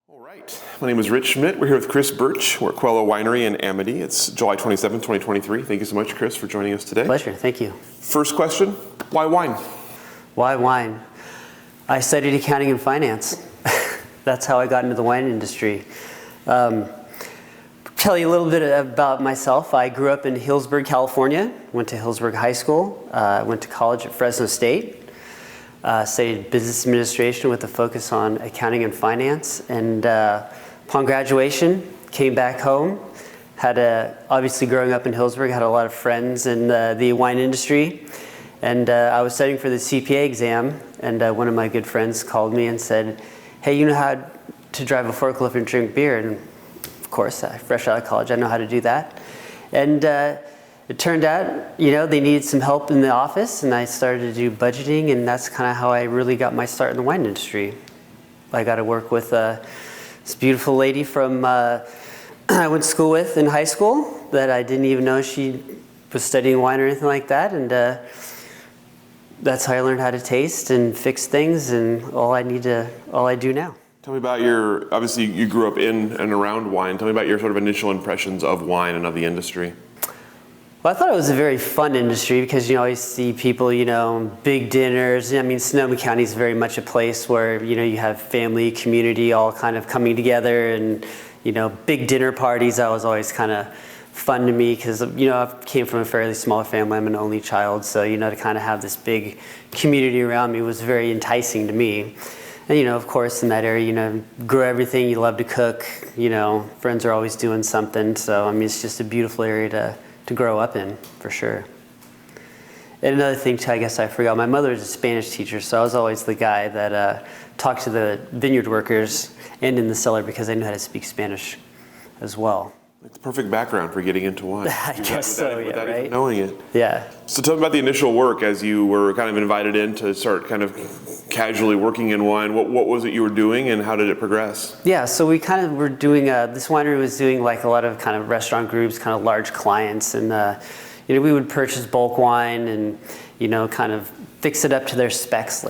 All right, my name is Rich Schmidt. We're here with Chris Bertsche. We're at Coelho Winery in Amity. It's July 27, 2023. Thank you so much, Chris, for joining us today. Pleasure, thank you. First question, why wine? Why wine? I studied accounting and finance. That's how I got into the wine industry. Tell you a little bit about myself. I grew up in Hillsburg, California. Went to Hillsburg High School. Went to college at Fresno State. Studied business administration with a focus on accounting and finance. And upon graduation, came back home. Obviously growing up in Hillsburg, had a lot of friends in the wine industry. And I was studying for the CPA exam, and one of my good friends called me and said, hey, you know how to drive a forklift and drink beer? And of course, fresh out of college, I know how to do that. And it turned out, they needed some help in the office, and I started to do budgeting, and that's kind of how I really got my start in the wine industry. I got to work with this beautiful lady from I went to school with in high school that I didn't even know she was studying wine or anything like that, and that's how I learned how to taste and fix things, and all I do now. Tell me about obviously you grew up in and around wine. Tell me about your sort of initial impressions of wine and of the industry. Well, I thought it was a very fun industry because you always see people, big dinners. I mean, Sonoma County is very much a place where, you have family, community all kind of coming together, and, big dinner parties. That was always kind of fun to me because, I came from a fairly small family. I'm an only child. So, to kind of have this big community around me was very enticing to me. And, of course, in that area, grow everything. You love to cook. Friends are always doing something. So, I mean, it's just a beautiful area to grow up in, for sure. And another thing, too, I guess I forgot, my mother was a Spanish teacher, so I was always the guy that talked to the vineyard workers and in the cellar because I knew how to speak Spanish as well. It's the perfect background for getting into wine. I guess so, yeah, without right? even knowing it. Yeah. So tell me about the initial work as you were kind of invited in to start kind of casually working in wine. What was it you were doing, and how did it progress? Yeah, so we kind of were doing, this winery was doing like a lot of kind of restaurant groups, kind of large clients, and we would purchase bulk wine and, kind of fix it up to their specs,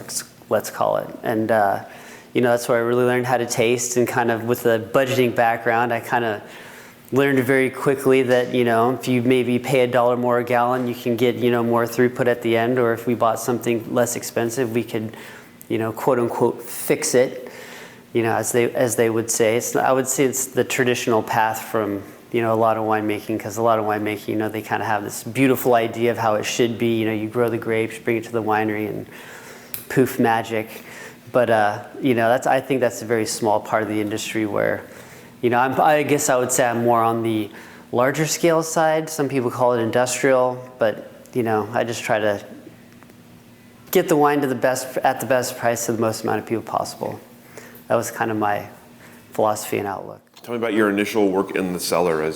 let's call it. And, that's where I really learned how to taste, and kind of with a budgeting background, I kind of learned very quickly that, if you maybe pay $1 more a gallon, you can get, more throughput at the end, or if we bought something less expensive, we could, quote unquote, fix it, as they would say. I would say it's the traditional path from, a lot of winemaking, because a lot of winemaking, they kind of have this beautiful idea of how it should be. You grow the grapes, bring it to the winery, and poof, magic. But, I think that's a very small part of the industry where, I guess I would say I'm more on the larger scale side. Some people call it industrial, but, I just try to get the wine at the best price to the most amount of people possible. That was kind of my philosophy and outlook. Tell me about your initial work in the cellar.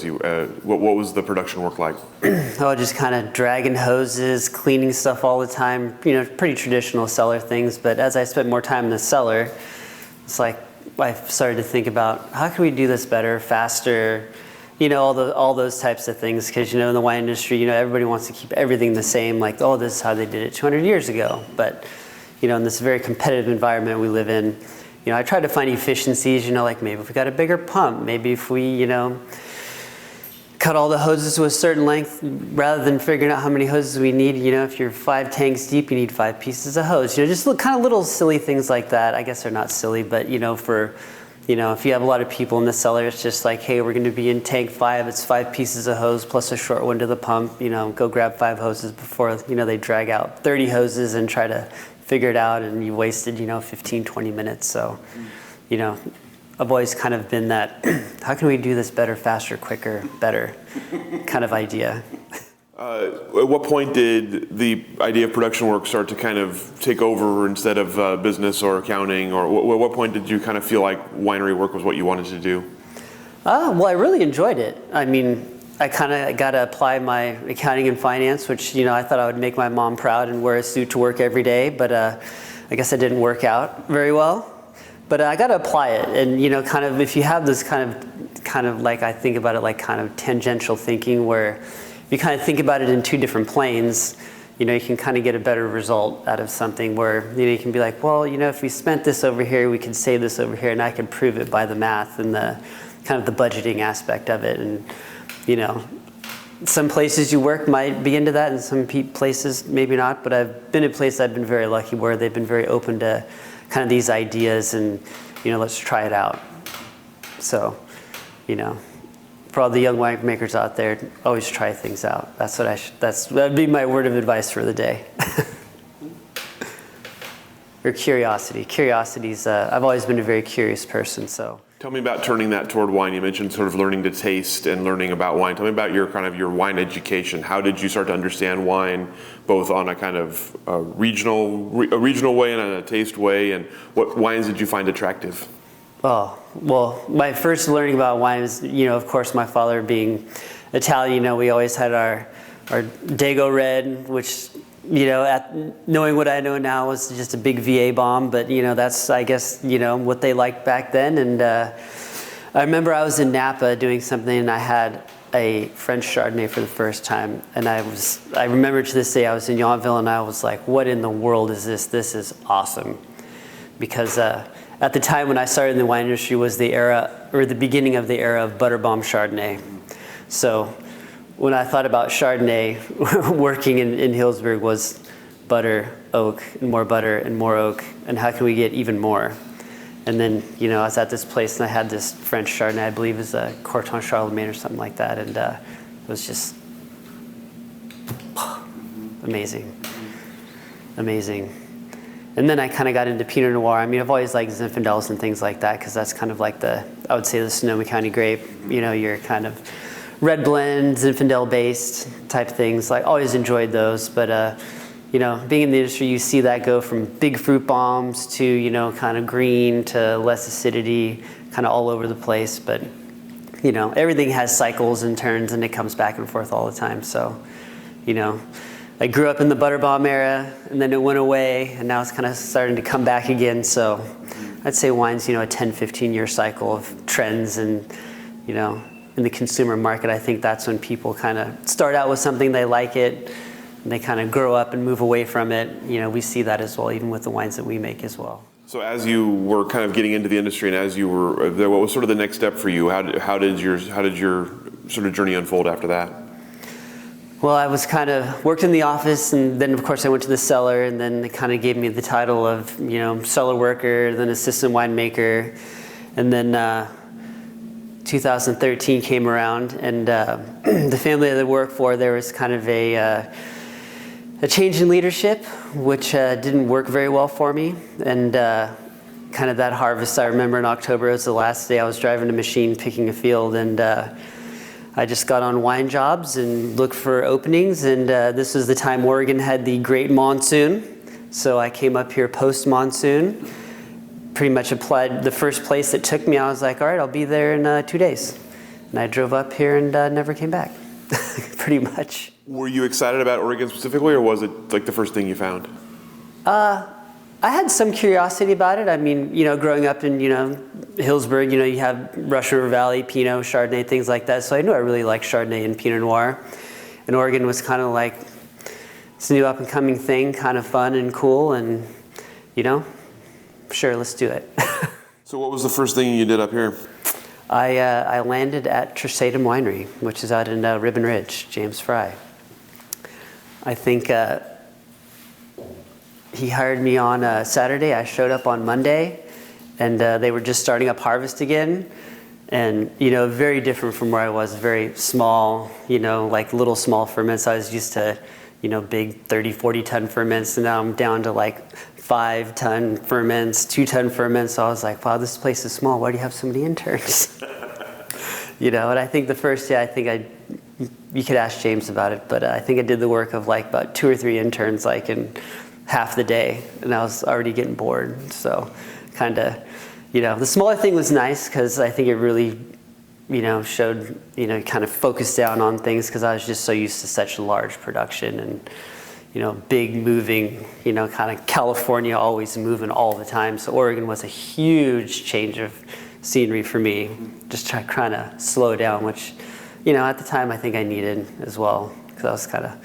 What was the production work like? Just kind of dragging hoses, cleaning stuff all the time, pretty traditional cellar things. But as I spent more time in the cellar, it's like I started to think about how can we do this better, faster, all those types of things. Because, in the wine industry, everybody wants to keep everything the same, like, oh, this is how they did it 200 years ago. But, in this very competitive environment we live in, I try to find efficiencies, like maybe if we got a bigger pump, maybe if we, cut all the hoses to a certain length rather than figuring out how many hoses we need. If you're 5 tanks deep, you need 5 pieces of hose. Just kind of little silly things like that. I guess they're not silly, but, if you have a lot of people in the cellar, it's just like, hey, we're going to be in tank 5. It's 5 pieces of hose plus a short one to the pump. Go grab 5 hoses before, they drag out 30 hoses and try to figure it out, and you wasted, 15, 20 minutes. So, I've always kind of been that, how can we do this better, faster, quicker, better kind of idea. At what point did the idea of production work start to kind of take over instead of business or accounting? Or at what point did you kind of feel like winery work was what you wanted to do? Well, I really enjoyed it. I mean, I kind of got to apply my accounting and finance, which, I thought I would make my mom proud and wear a suit to work every day. But I guess it didn't work out very well. But I got to apply it. And, kind of if you have this kind of like, I think about it like kind of tangential thinking where you kind of think about it in 2 different planes. you can kind of get a better result out of something where, you can be like, well, if we spent this over here, we can save this over here, and I can prove it by the math and the kind of the budgeting aspect of it. And, some places you work might be into that, and some places maybe not, but I've been in places I've been very lucky where they've been very open to kind of these ideas and, let's try it out. So, for all the young winemakers out there, always try things out. That'd be my word of advice for the day. Or curiosity. Curiosity's, I've always been a very curious person, so. Tell me about turning that toward wine. You mentioned sort of learning to taste and learning about wine. Tell me about your wine education. How did you start to understand wine, both on a kind of regional way and on a taste way, and what wines did you find attractive? Oh, well, my first learning about wine is, of course, my father being Italian, we always had our Dago Red, which, knowing what I know now was just a big VA bomb, but, that's, I guess, what they liked back then. And I remember I was in Napa doing something, and I had a French Chardonnay for the first time. And I remember to this day, I was in Yountville, and I was like, what in the world is this? This is awesome. Because at the time when I started in the wine industry was the era, or the beginning of the era of butter bomb Chardonnay. So when I thought about Chardonnay, working in Hillsburg was butter, oak, and more butter, and more oak, and how can we get even more? And then, I was at this place, and I had this French Chardonnay, I believe it was a Corton Charlemagne or something like that, and it was just amazing. Amazing. And then I kind of got into Pinot Noir. I mean, I've always liked Zinfandels and things like that, because that's kind of like I would say the Sonoma County grape, your kind of red blend, Zinfandel-based type things. Like, always enjoyed those. But, being in the industry, you see that go from big fruit bombs to, kind of green to less acidity, kind of all over the place. But, everything has cycles and turns, and it comes back and forth all the time. So, I grew up in the butter bomb era, and then it went away, and now it's kind of starting to come back again. So I'd say wine's, a 10, 15-year cycle of trends, and, in the consumer market, I think that's when people kind of start out with something, they like it, and they kind of grow up and move away from it. We see that as well, even with the wines that we make as well. So as you were kind of getting into the industry, and as you were there, what was sort of the next step for you? How did your sort of journey unfold after that? Well, I was kind of worked in the office, and then of course I went to the cellar, and then they kind of gave me the title of, cellar worker, then assistant winemaker. And then 2013 came around, and the family that I worked for, there was kind of a change in leadership, which didn't work very well for me. And kind of that harvest, I remember in October, it was the last day I was driving a machine picking a field, and I just got on wine jobs and looked for openings, and this was the time Oregon had the great monsoon. So I came up here post-monsoon, pretty much applied. The first place that took me, I was like, all right, I'll be there in 2 days. And I drove up here and never came back, pretty much. Were you excited about Oregon specifically, or was it like the first thing you found? I had some curiosity about it. I mean, growing up in, Hillsburg, you have Rush River Valley, Pinot, Chardonnay, things like that. So I knew I really liked Chardonnay and Pinot Noir. And Oregon was kind of like this new up-and-coming thing, kind of fun and cool. And, sure, let's do it. So what was the first thing you did up here? I landed at Tercetum Winery, which is out in Ribbon Ridge, James Fry. I think he hired me on Saturday. I showed up on Monday, and they were just starting up harvest again. And, very different from where I was, very small, like little small ferments. I was used to, big 30, 40 ton ferments, and now I'm down to like 5 ton ferments, 2 ton ferments. So I was like, wow, this place is small. Why do you have so many interns? And I think the first day, you could ask James about it, but I think I did the work of like about 2 or 3 interns, like in half the day, and I was already getting bored. So kind of, the smaller thing was nice, because I think it really, showed, kind of focused down on things, because I was just so used to such large production and, big moving, kind of California always moving all the time. So Oregon was a huge change of scenery for me, just trying to slow down, which, at the time I think I needed as well, because I was kind of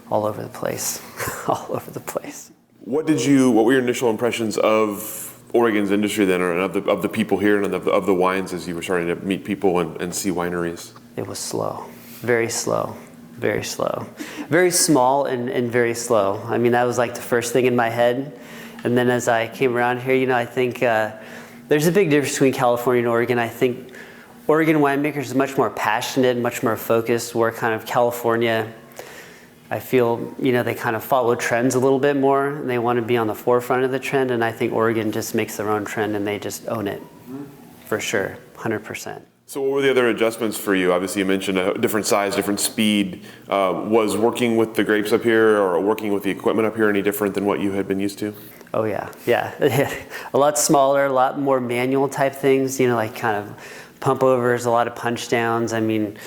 all over the place, all over the place. What were your initial impressions of Oregon's industry then, or of the people here and of the wines as you were starting to meet people and see wineries? It was slow, very slow, very slow. Very small and very slow. I mean, that was like the first thing in my head. And then as I came around here, I think there's a big difference between California and Oregon. I think Oregon winemakers are much more passionate, much more focused, where kind of California, I feel, they kind of follow trends a little bit more, and they want to be on the forefront of the trend, and I think Oregon just makes their own trend, and they just own it, for sure, 100%. So what were the other adjustments for you? Obviously, you mentioned a different size, different speed. Was working with the grapes up here or working with the equipment up here any different than what you had been used to? Oh, yeah. A lot smaller, a lot more manual type things, like kind of pump overs, a lot of punch downs. I mean,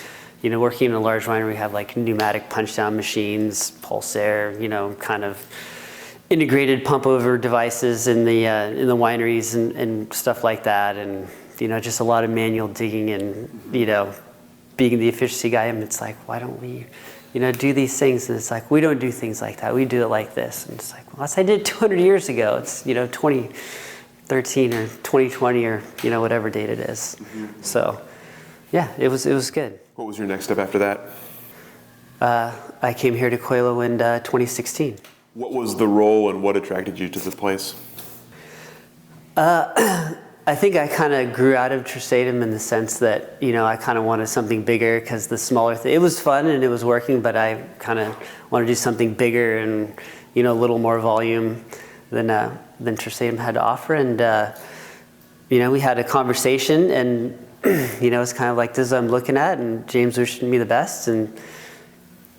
working in a large winery, we have like pneumatic punch down machines, pulse air, kind of integrated pump over devices in the wineries and stuff like that. And, just a lot of manual digging and, being the efficiency guy, and it's like, why don't we, do these things? And it's like, we don't do things like that. We do it like this. And it's like, well, I did it 200 years ago. It's, 2013 or 2020 or, whatever date it is. Mm-hmm. So, yeah, it was good. What was your next step after that? I came here to Coelho in 2016. What was the role and what attracted you to the place? I think I kind of grew out of Tersetum in the sense that, I kind of wanted something bigger because the smaller thing, it was fun and it was working, but I kind of wanted to do something bigger and, a little more volume than Tersetum had to offer. And, we had a conversation and, it's kind of like this I'm looking at, and James wished me the best and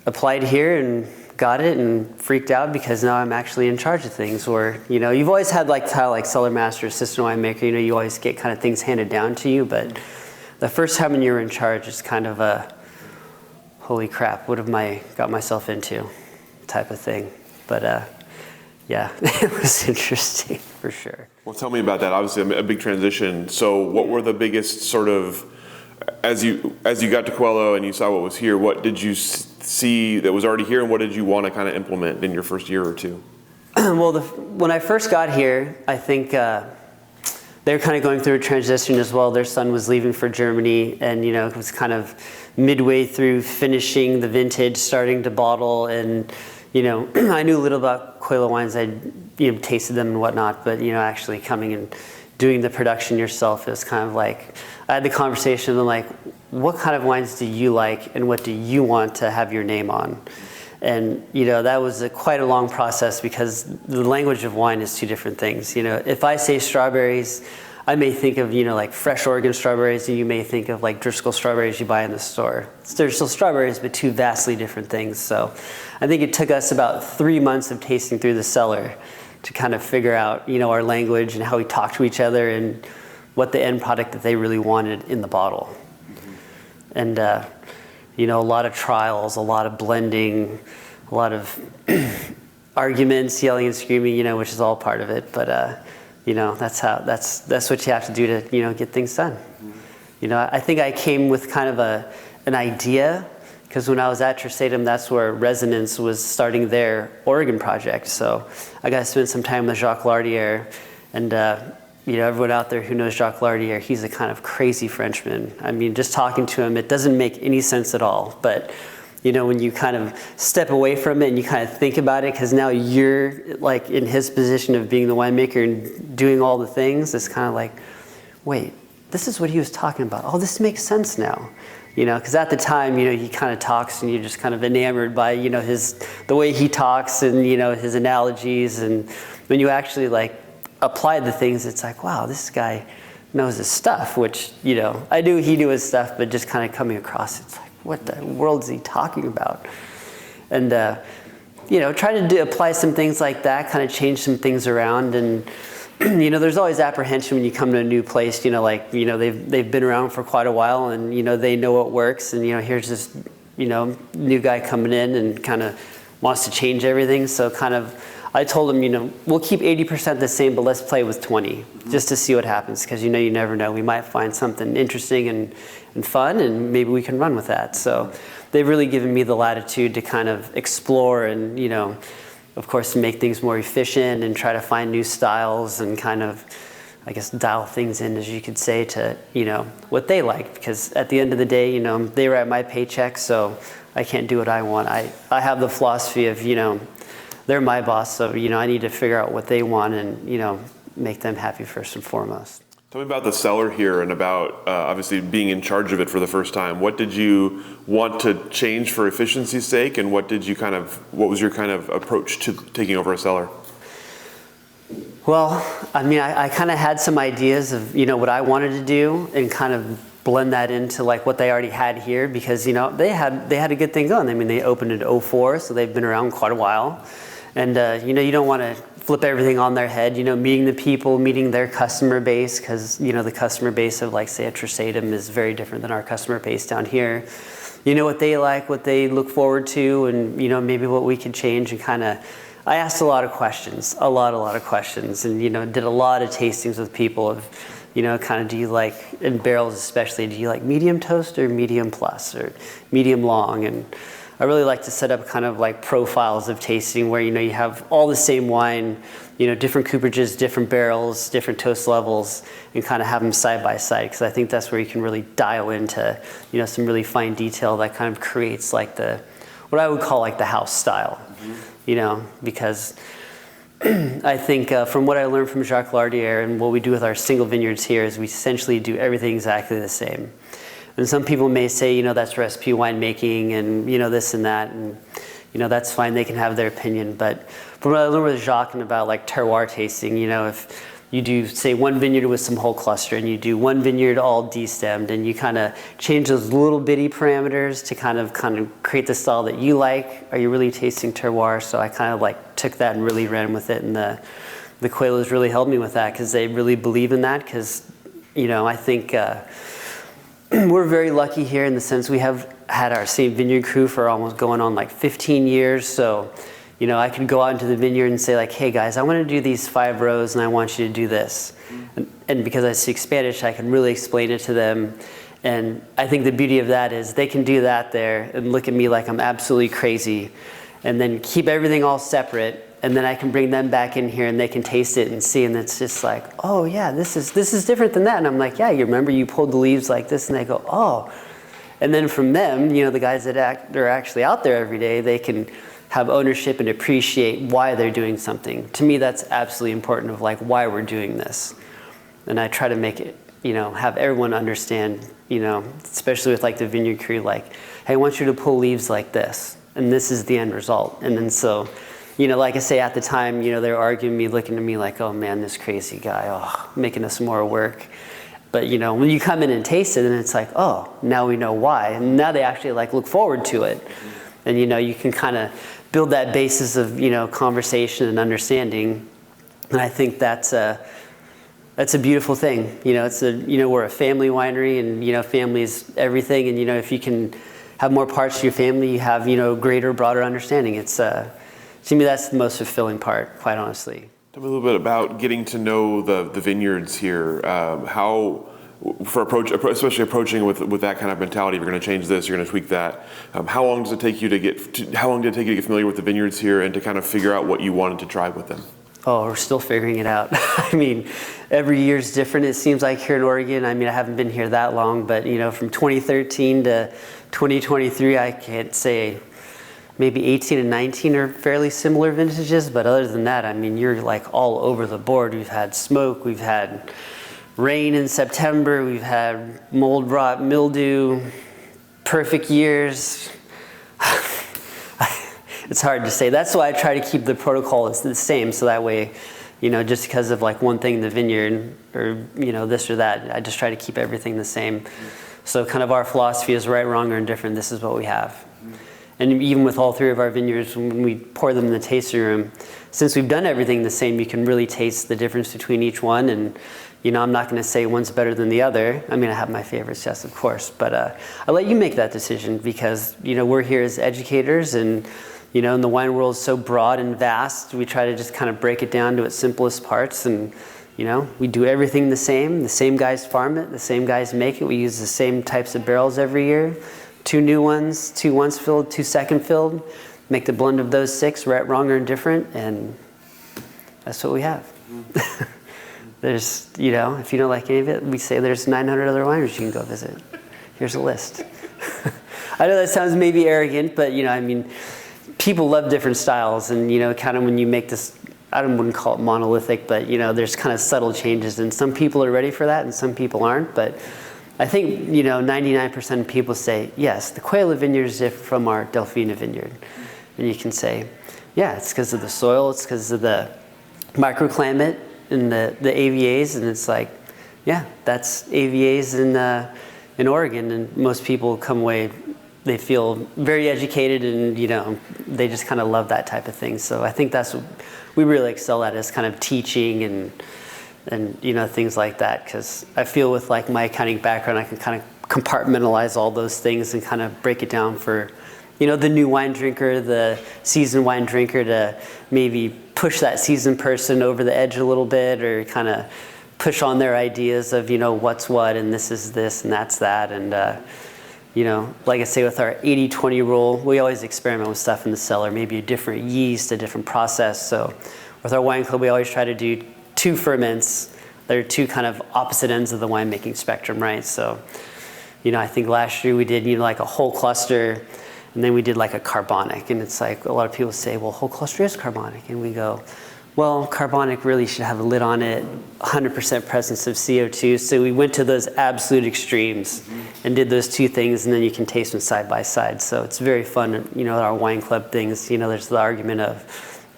applied here and got it and freaked out because now I'm actually in charge of things. Or, you've always had like cellar master, assistant winemaker, you always get kind of things handed down to you, but the first time when you're in charge, it's kind of a, holy crap, what have I got myself into type of thing. But yeah, it was interesting for sure. Well, tell me about that. Obviously, a big transition. So, what were the biggest sort of, as you got to Coelho and you saw what was here, what did you see that was already here, and what did you want to kind of implement in your first year or two? Well, when I first got here, I think they were kind of going through a transition as well. Their son was leaving for Germany, and it was kind of midway through finishing the vintage, starting to bottle, and I knew a little about Coelho wines. I'd tasted them and whatnot, but actually coming and doing the production yourself, it was kind of like I had the conversation and like, what kind of wines do you like, and what do you want to have your name on? And that was quite a long process because the language of wine is two different things. If I say strawberries, I may think of like fresh Oregon strawberries, and you may think of like Driscoll strawberries you buy in the store. They're still strawberries, but two vastly different things. So I think it took us about 3 months of tasting through the cellar to kind of figure out our language and how we talk to each other and what the end product that they really wanted in the bottle. Mm-hmm. And a lot of trials, a lot of blending, a lot of arguments, yelling and screaming, which is all part of it. But that's what you have to do to get things done. Mm-hmm. I think I came with kind of an idea, because when I was at Tersetum, that's where Resonance was starting their Oregon project. So I got to spend some time with Jacques Lardier, and everyone out there who knows Jacques Lardier, he's a kind of crazy Frenchman. I mean, just talking to him, it doesn't make any sense at all. But when you kind of step away from it and you kind of think about it, because now you're like in his position of being the winemaker and doing all the things, it's kind of like, wait, this is what he was talking about. Oh, this makes sense now. Because at the time, he kind of talks and you're just kind of enamored by, the way he talks and, his analogies. And when you actually like apply the things, it's like, wow, this guy knows his stuff, which, I knew he knew his stuff, but just kind of coming across, it's like, what the world is he talking about? And, try to apply some things like that, kind of change some things around. And, there's always apprehension when you come to a new place, they've been around for quite a while and, they know what works. And, here's this, new guy coming in and kind of wants to change everything. So kind of, I told him, we'll keep 80% the same, but let's play with 20 just to see what happens. Because, you never know. We might find something interesting and fun, and maybe we can run with that. So they've really given me the latitude to kind of explore and, of course, make things more efficient and try to find new styles and kind of, I guess, dial things in, as you could say, to, what they like. Because at the end of the day, they write my paycheck, so I can't do what I want. I have the philosophy of, they're my boss, so, I need to figure out what they want and, make them happy first and foremost. Tell me about the cellar here and about obviously being in charge of it for the first time. What did you want to change for efficiency's sake, and what was your kind of approach to taking over a cellar? Well, I kind of had some ideas of, what I wanted to do and kind of blend that into like what they already had here, because, they had a good thing going. They opened in 2004, so they've been around quite a while. And, you don't want to flip everything on their head, meeting the people, meeting their customer base, because, the customer base of, like, say, a Trusatum is very different than our customer base down here. What they like, what they look forward to, and, maybe what we could change, and kind of, I asked a lot of questions, a lot of questions, and, did a lot of tastings with people of, kind of, do you like, in barrels especially, do you like medium toast or medium plus or medium long? And I really like to set up kind of like profiles of tasting where, you have all the same wine, different cooperages, different barrels, different toast levels, and kind of have them side by side, because I think that's where you can really dial into, some really fine detail that kind of creates like what I would call like the house style, because I think from what I learned from Jacques Lardier and what we do with our single vineyards here is we essentially do everything exactly the same. And some people may say, that's recipe winemaking and, this and that, and, that's fine. They can have their opinion. But from what I learned with Jacques and about like terroir tasting, if you do, say, one vineyard with some whole cluster and you do one vineyard all destemmed and you kind of change those little bitty parameters to kind of create the style that you like, are you really tasting terroir? So I kind of like took that and really ran with it. And the Coelhos really helped me with that, because they really believe in that, because, I think we're very lucky here in the sense we have had our same vineyard crew for almost going on like 15 years. So, I could go out into the vineyard and say like, hey guys, I want to do these 5 rows and I want you to do this. And because I speak Spanish, I can really explain it to them. And I think the beauty of that is they can do that there and look at me like I'm absolutely crazy, and then keep everything all separate. And then I can bring them back in here and they can taste it and see, and it's just like, oh yeah, this is different than that. And I'm like, yeah, you remember you pulled the leaves like this, and they go, oh. And then from them, the guys that are actually out there every day, they can have ownership and appreciate why they're doing something. To me, that's absolutely important, of like why we're doing this. And I try to make it, have everyone understand, especially with like the vineyard crew, like, hey, I want you to pull leaves like this, and this is the end result. And then so, like I say, at the time, they're arguing me, looking at me like, oh man, this crazy guy, making us more work. But, when you come in and taste it, and it's like, oh, now we know why. And now they actually like look forward to it. And, you can kind of build that basis of, conversation and understanding. And I think that's a beautiful thing. We're a family winery, and, family is everything. And, if you can have more parts of your family, you have, greater, broader understanding. It's, to me, that's the most fulfilling part, quite honestly. Tell me a little bit about getting to know the vineyards here. Especially approaching with that kind of mentality, you're going to change this, you're going to tweak that. How long did it take you to get familiar with the vineyards here and to kind of figure out what you wanted to try with them? Oh, we're still figuring it out. Every year's different, it seems like, here in Oregon. I haven't been here that long, but, from 2013 to 2023, I can't say. Maybe 18 and 19 are fairly similar vintages, but other than that, you're like all over the board. We've had smoke, we've had rain in September, we've had mold rot, mildew, perfect years. It's hard to say. That's why I try to keep the protocol the same, so that way, just because of like one thing in the vineyard or, this or that, I just try to keep everything the same. So kind of our philosophy is right, wrong, or indifferent. This is what we have. And even with all 3 of our vineyards, when we pour them in the tasting room, since we've done everything the same, you can really taste the difference between each one. And, I'm not going to say one's better than the other. I have my favorites, yes, of course. But I'll let you make that decision, because, we're here as educators, and, and the wine world is so broad and vast. We try to just kind of break it down to its simplest parts. And, we do everything the same. The same guys farm it. The same guys make it. We use the same types of barrels every year. 2 new ones, 2 once filled, 2 second filled, make the blend of those 6 right, wrong, or indifferent, and that's what we have. There's, if you don't like any of it, we say there's 900 other wineries you can go visit. Here's a list. I know that sounds maybe arrogant, but people love different styles, and kind of when you make this, I wouldn't call it monolithic, but there's kind of subtle changes, and some people are ready for that, and some people aren't. But I think 99% of people say yes, the Coelho Vineyard is different from our Delfina Vineyard, and you can say, yeah, it's because of the soil, it's because of the microclimate and the AVAs, and it's like, yeah, that's AVAs in Oregon, and most people come away, they feel very educated, and they just kind of love that type of thing. So I think that's what we really excel at, is kind of teaching and things like that, because I feel with like my accounting background, I can kind of compartmentalize all those things and kind of break it down for the new wine drinker, the seasoned wine drinker, to maybe push that seasoned person over the edge a little bit, or kind of push on their ideas of, what's what, and this is this and that's that. And, like I say, with our 80-20 rule, we always experiment with stuff in the cellar, maybe a different yeast, a different process. So with our wine club, we always try to do 2 ferments. They're 2 kind of opposite ends of the winemaking spectrum, right? So, I think last year we did, like a whole cluster, and then we did like a carbonic. And it's like, a lot of people say, well, whole cluster is carbonic. And we go, well, carbonic really should have a lid on it, 100% presence of CO2. So we went to those absolute extremes and did those 2 things, and then you can taste them side by side. So it's very fun, our wine club things, there's the argument of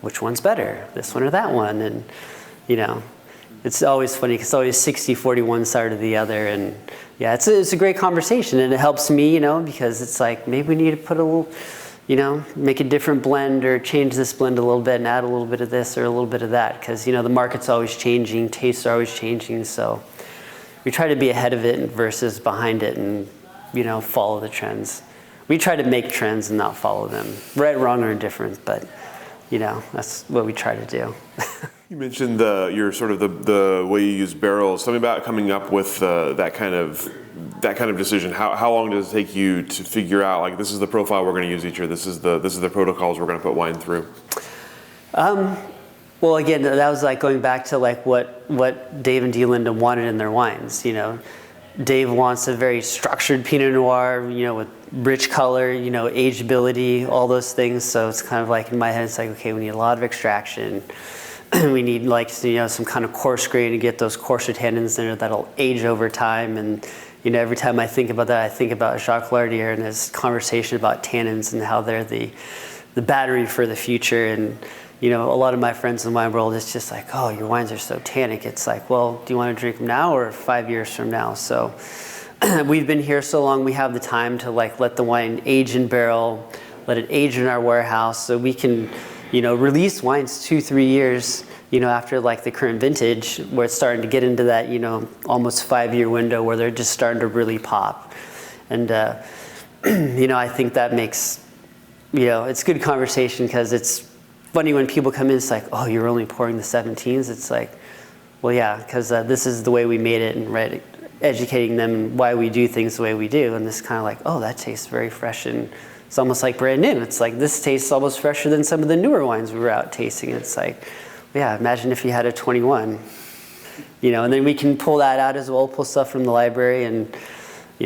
which one's better, this one or that one. And, it's always funny because it's always 60-40 one side or the other. And yeah, it's a great conversation, and it helps me, because it's like, maybe we need to put a little, make a different blend, or change this blend a little bit and add a little bit of this or a little bit of that, because the market's always changing, tastes are always changing. So we try to be ahead of it versus behind it, and follow the trends. We try to make trends and not follow them, right, wrong, or indifferent. But that's what we try to do. You mentioned the way you use barrels. Tell me about coming up with that kind of decision. How long does it take you to figure out, like, this is the profile we're going to use each year, this is the protocols we're going to put wine through? Well, again, that was like going back to like what Dave and Dee Linda wanted in their wines. Dave wants a very structured Pinot Noir, with rich color, ageability, all those things. So it's kind of like, in my head, it's like, okay, we need a lot of extraction. We need some kind of coarse grain to get those coarser tannins in there that'll age over time. And every time I think about that, I think about Jacques Lardier and his conversation about tannins and how they're the battery for the future. And a lot of my friends in the wine world, it's just like, oh, your wines are so tannic. It's like, well, do you want to drink them now or 5 years from now? So we've been here so long, we have the time to let the wine age in barrel, let it age in our warehouse, so we can release wines 2-3 years, after the current vintage, where it's starting to get into that, almost 5-year window where they're just starting to really pop. And, I think that makes, it's good conversation, because it's funny when people come in, it's like, oh, you're only pouring the 17s. It's like, well, yeah, because this is the way we made it, and right, educating them why we do things the way we do. And this kind of like, oh, that tastes very fresh, and it's almost like brand new. It's like, this tastes almost fresher than some of the newer wines we were out tasting. It's like, yeah, imagine if you had a 21, and then we can pull that out as well, pull stuff from the library. And,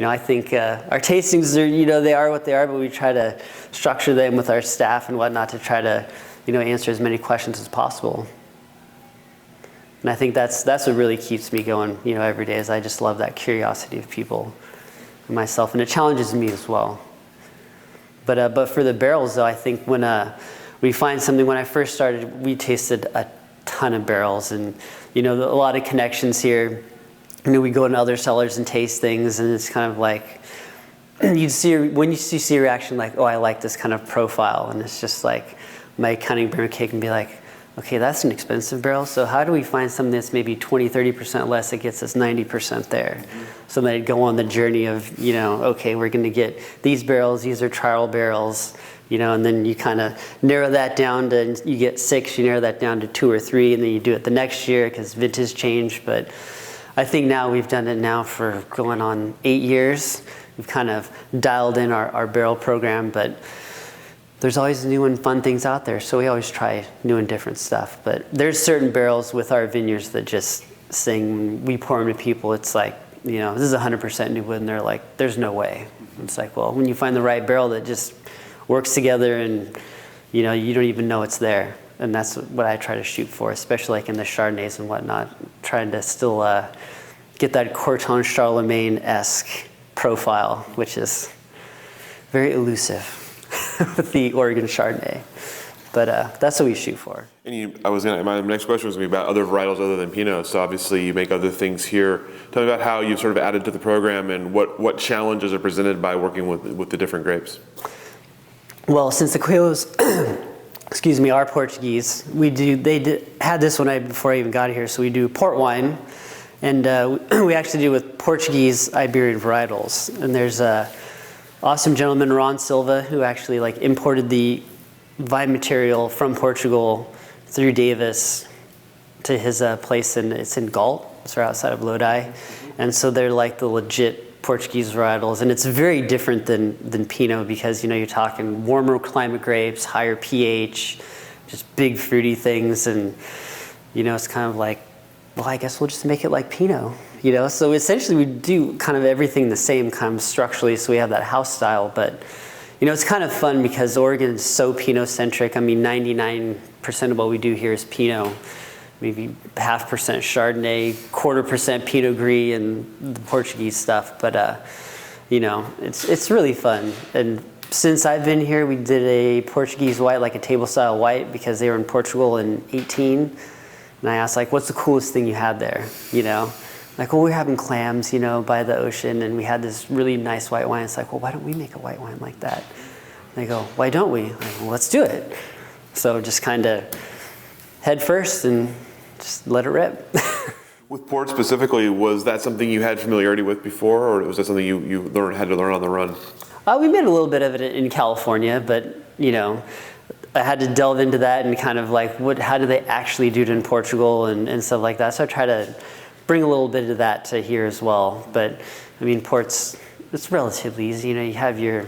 I think our tastings are, they are what they are, but we try to structure them with our staff and whatnot to try to, answer as many questions as possible. And I think that's what really keeps me going, every day, is I just love that curiosity of people and myself, and it challenges me as well. But for the barrels, though, I think when we find something, when I first started, we tasted a ton of barrels, and a lot of connections here. We go into other cellars and taste things, and it's kind of like when you see a reaction like, oh, I like this kind of profile, and it's just like my accounting beer cake and be like, okay, that's an expensive barrel, so how do we find something that's maybe 20-30% less that gets us 90% there? So then I'd go on the journey of, okay, we're going to get these barrels, these are trial barrels, and then you kind of narrow that down to, you get 6, you narrow that down to 2 or 3, and then you do it the next year because vintage change. But I think now we've done it now for going on 8 years. We've kind of dialed in our barrel program, but there's always new and fun things out there, so we always try new and different stuff. But there's certain barrels with our vineyards that just sing, when we pour them to people, it's like, this is 100% new wood, and they're like, there's no way. It's like, well, when you find the right barrel that just works together and, you don't even know it's there. And that's what I try to shoot for, especially like in the Chardonnays and whatnot, trying to still get that Corton Charlemagne-esque profile, which is very elusive with the Oregon Chardonnay. But that's what we shoot for. And my next question was going to be about other varietals other than Pinot. So obviously you make other things here. Tell me about how you've sort of added to the program and what challenges are presented by working with the different grapes. Well, since the Coelhos, are Portuguese, had this one before I even got here, so we do port wine, and we actually do with Portuguese Iberian varietals. And there's a awesome gentleman, Ron Silva, who actually imported the vine material from Portugal through Davis to his place, and it's in Galt, it's right outside of Lodi. And so they're like the legit Portuguese varietals, and it's very different than Pinot because you're talking warmer climate grapes, higher pH, just big fruity things, and it's kind of like, well, I guess we'll just make it like Pinot, So essentially we do kind of everything the same kind of structurally, so we have that house style, but it's kind of fun because Oregon is so Pinot centric. I mean, 99% of what we do here is Pinot. Maybe 0.5% Chardonnay, 1/4% Pinot Gris, and the Portuguese stuff. But it's really fun. And since I've been here, we did a Portuguese white, like a table style white, because they were in Portugal in 18. And I asked, what's the coolest thing you had there? Well, we're having clams, by the ocean, and we had this really nice white wine. It's like, well, why don't we make a white wine like that? And they go, why don't we? Well, let's do it. So just kind of head first and just let it rip. With port specifically, was that something you had familiarity with before, or was that something you had to learn on the run? We made a little bit of it in California, but I had to delve into that and kind of how do they actually do it in Portugal and stuff like that. So I try to bring a little bit of that to here as well. But I mean, port's, it's relatively easy. You have your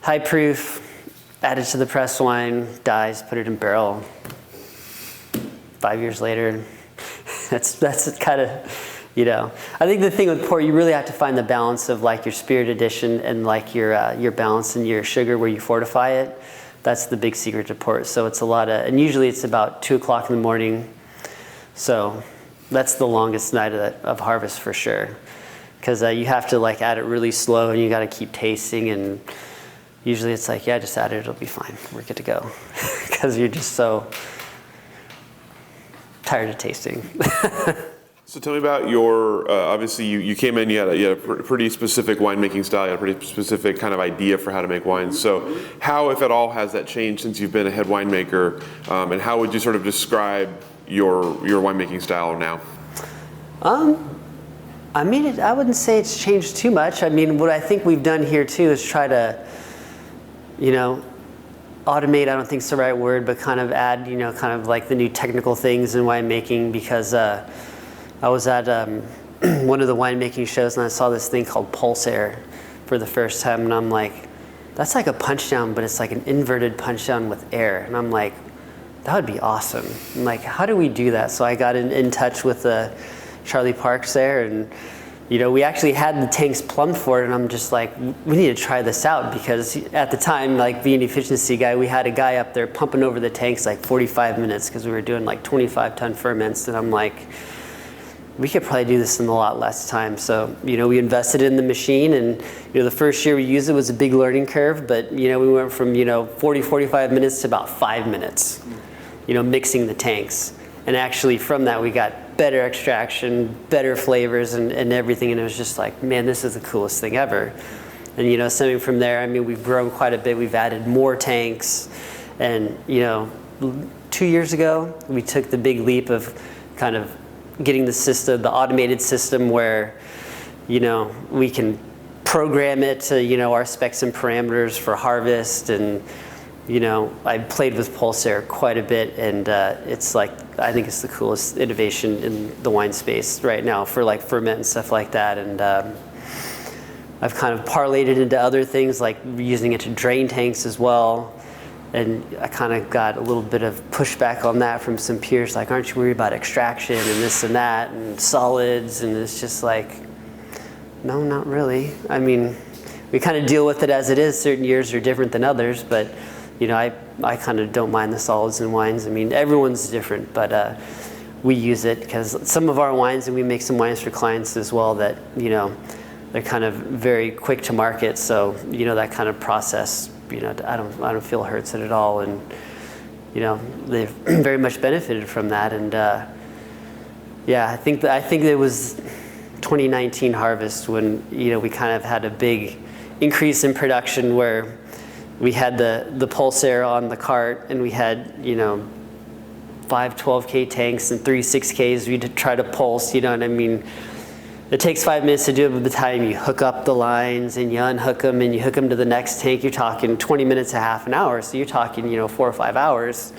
high proof, add it to the press wine, dies, put it in barrel. 5 years later, that's kind of, I think the thing with port, you really have to find the balance of your spirit addition and your balance and your sugar where you fortify it. That's the big secret to port. So it's a lot of, and usually it's about 2 o'clock in the morning. So that's the longest night of harvest for sure. Because you have to add it really slow, and you got to keep tasting, and usually it's just add it, it'll be fine. We're good to go. Because you're just so tired of tasting. So tell me about your, obviously you came in, you had a pretty specific winemaking style, you had a pretty specific kind of idea for how to make wine. So how, if at all, has that changed since you've been a head winemaker, and how would you sort of describe your winemaking style now? I mean, I wouldn't say it's changed too much. I mean, what I think we've done here too is try to, automate, I don't think it's the right word, but kind of add, kind of the new technical things in winemaking, because I was at one of the winemaking shows and I saw this thing called pulse air for the first time, and I'm like, that's like a punch down, but it's like an inverted punch down with air. And I'm like, that would be awesome. I'm like, how do we do that? So I got in touch with Charlie Parks there, and we actually had the tanks plumbed for it, and I'm just like, we need to try this out, because at the time, being an efficiency guy, we had a guy up there pumping over the tanks 45 minutes because we were doing 25-ton ferments, and I'm like, we could probably do this in a lot less time. So, we invested in the machine, and, the first year we used it was a big learning curve, but, we went from, 45 minutes to about 5 minutes, mixing the tanks. And actually from that, we got better extraction, better flavors, and everything. And it was just like, man, this is the coolest thing ever. And, stemming from there, I mean, we've grown quite a bit. We've added more tanks. And, 2 years ago, we took the big leap of kind of getting the automated system where, we can program it to, our specs and parameters for harvest, and I played with pulse air quite a bit, and it's like, I think it's the coolest innovation in the wine space right now for like ferment and stuff like that. And I've kind of parlayed it into other things, like using it to drain tanks as well. And I kind of got a little bit of pushback on that from some peers, like, aren't you worried about extraction and this and that and solids? And it's just like, no, not really. I mean, we kind of deal with it as it is. Certain years are different than others, but I kind of don't mind the solids in wines. I mean, everyone's different, but we use it because some of our wines, and we make some wines for clients as well that, they're kind of very quick to market. So, that kind of process, I don't feel hurts it at all. And, they've very much benefited from that. And I think it was 2019 harvest when, we kind of had a big increase in production where we had the pulse air on the cart, and we had, 5 12K tanks and 3 6Ks. We'd try to pulse, what I mean? It takes 5 minutes to do it, but by the time you hook up the lines and you unhook them and you hook them to the next tank, you're talking 20 minutes to half an hour. So you're talking, 4 or 5 hours,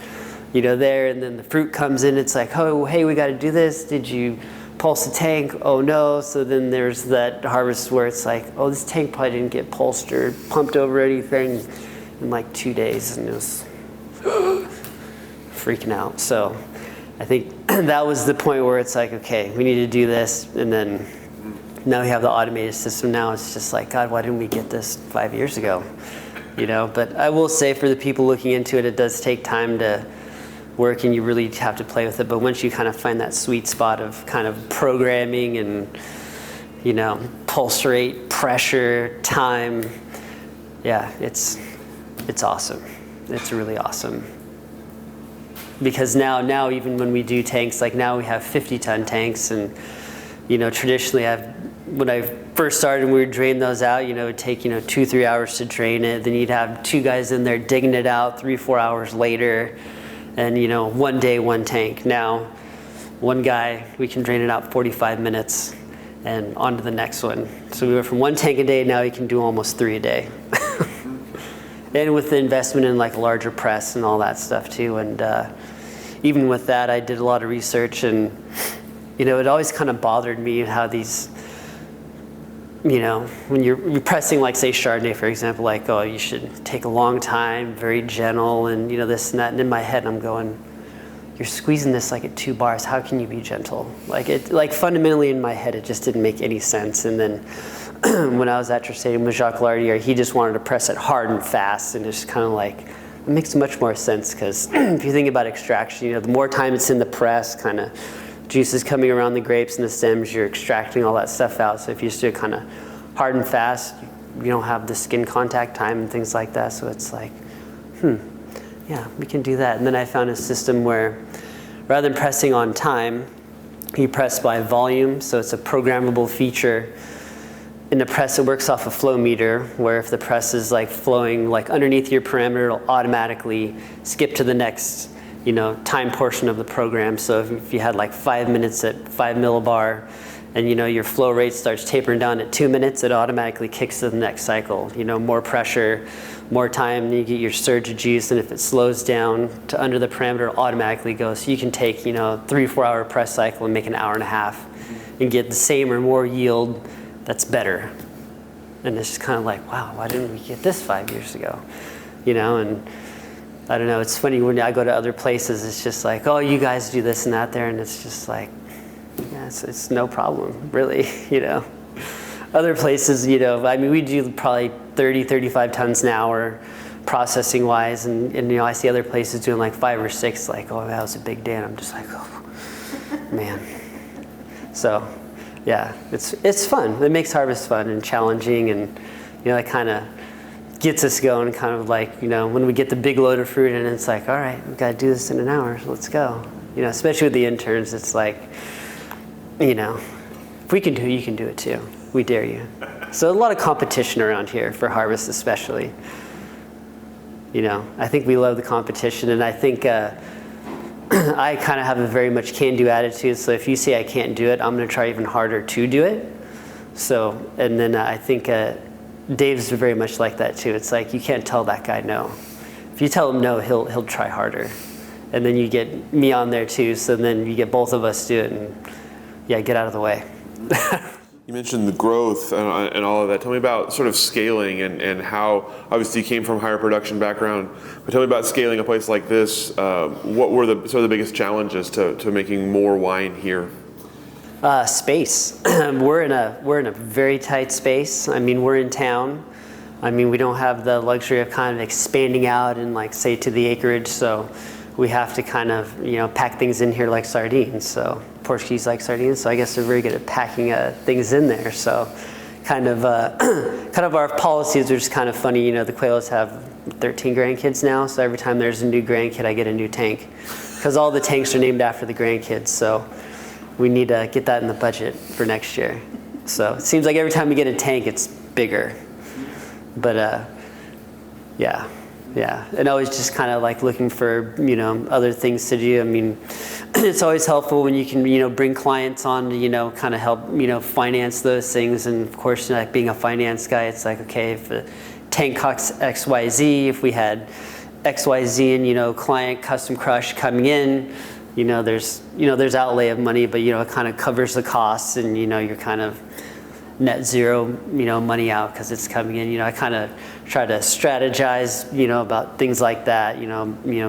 there. And then the fruit comes in. It's like, oh, hey, we got to do this. Did you pulse the tank? Oh, no. So then there's that harvest where it's like, oh, this tank probably didn't get pulsed or pumped over anything in like 2 days. And it was freaking out. So I think that was the point where it's like, okay, we need to do this. And then now we have the automated system. Now it's just like, God, why didn't we get this 5 years ago? But I will say for the people looking into it, it does take time to work, and you really have to play with it. But once you kind of find that sweet spot of kind of programming and, pulse rate, pressure, time, it's awesome. It's really awesome. Because now even when we do tanks, like now we have 50-ton tanks, and traditionally when I first started, we would drain those out. It would take 2-3 hours to drain it. Then you'd have 2 guys in there digging it out 3-4 hours later, and one day, one tank. Now, one guy, we can drain it out 45 minutes, and on to the next one. So we went from 1 tank a day. Now you can do almost 3 a day. And with the investment in like a larger press and all that stuff too. And even with that, I did a lot of research, and it always kind of bothered me how these, when you're pressing, like say Chardonnay, for example, like, oh, you should take a long time, very gentle, and this and that. And in my head, I'm going, you're squeezing this like at 2 bars. How can you be gentle? Like fundamentally in my head, it just didn't make any sense. And then when I was at Trustadium with Jacques Lardier, he just wanted to press it hard and fast, and it's kind of like, it makes much more sense because if you think about extraction, the more time it's in the press, kind of juices coming around the grapes and the stems, you're extracting all that stuff out. So if you just do it kind of hard and fast, you don't have the skin contact time and things like that. So it's like, yeah, we can do that. And then I found a system where rather than pressing on time, you press by volume. So it's a programmable feature. In the press, it works off a flow meter, where if the press is like flowing like underneath your parameter, it'll automatically skip to the next, time portion of the program. So if you had like 5 minutes at 5 millibar, and your flow rate starts tapering down at 2 minutes, it automatically kicks to the next cycle. More pressure, more time, you get your surge of juice, and if it slows down to under the parameter, it'll automatically go. So you can take 3-4 hour press cycle and make an hour and a half, and get the same or more yield. That's better. And it's just kind of like, wow, why didn't we get this 5 years ago? And I don't know, it's funny when I go to other places, it's just like, oh, you guys do this and that there, and it's just like, yeah, it's no problem, really, Other places, we do probably 30, 35 tons an hour processing wise, and I see other places doing like 5 or 6, like, oh, that was a big day, and I'm just like, oh, man. So, yeah, it's fun. It makes harvest fun and challenging, and it kind of gets us going. Kind of like when we get the big load of fruit, and it's like, all right, we got to do this in an hour. Let's go. Especially with the interns, it's like, if we can do it, you can do it too. We dare you. So a lot of competition around here for harvest, especially. I think we love the competition, and I think. I kind of have a very much can-do attitude, so if you say I can't do it, I'm going to try even harder to do it. So, and then I think Dave's very much like that too. It's like, you can't tell that guy no. if you tell him no, he'll try harder. And then you get me on there too, so then you get both of us do it, and yeah, get out of the way. You mentioned the growth and all of that. Tell me about sort of scaling and how, obviously you came from higher production background, but tell me about scaling a place like this. What were sort of the biggest challenges to making more wine here? Space. We're in a very tight space. I mean, we're in town. I mean, we don't have the luxury of kind of expanding out and like say to the acreage, so we have to kind of, pack things in here like sardines. So Portuguese like sardines, so I guess they're very good at packing things in there. So kind of our policies are just kind of funny. The Coelhos have 13 grandkids now, so every time there's a new grandkid, I get a new tank, because all the tanks are named after the grandkids. So we need to get that in the budget for next year. So it seems like every time we get a tank, it's bigger. But yeah, and always just kind of like looking for other things to do. I mean, it's always helpful when you can bring clients on to kind of help finance those things. And of course, like being a finance guy, it's like, okay, if a tank costs XYZ, if we had XYZ and client custom crush coming in, there's outlay of money, but it kind of covers the costs, and you're kind of net zero, money out because it's coming in. I kind of try to strategize, about things like that,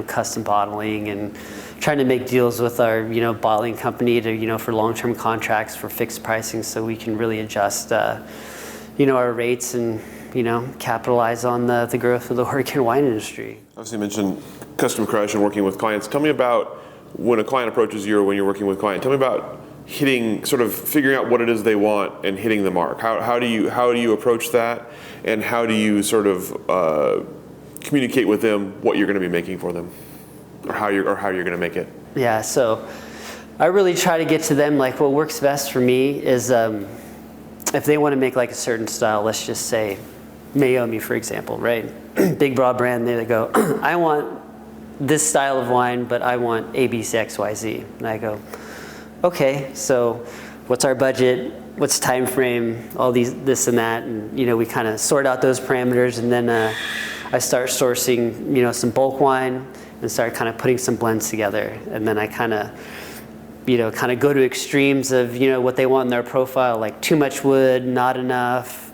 custom bottling, and trying to make deals with our, bottling company to, for long-term contracts for fixed pricing, so we can really adjust, our rates and, capitalize on the growth of the Oregon wine industry. Obviously you mentioned custom crush and working with clients. Tell me about when a client approaches you or when you're working with a client. Tell me about figuring out what it is they want and hitting the mark. How do you approach that, and how do you sort of communicate with them what you're going to be making for them, or how you're going to make it? Yeah, so I really try to get to them like what works best for me is if they want to make like a certain style, let's just say Mayomi, for example, right? Big broad brand, they go, I want this style of wine, but I want ABCXYZ. And I go, okay, so what's our budget? What's time frame? All this and that, and we kind of sort out those parameters, and then I start sourcing some bulk wine and start kind of putting some blends together, and then I kind of go to extremes of what they want in their profile, like too much wood, not enough,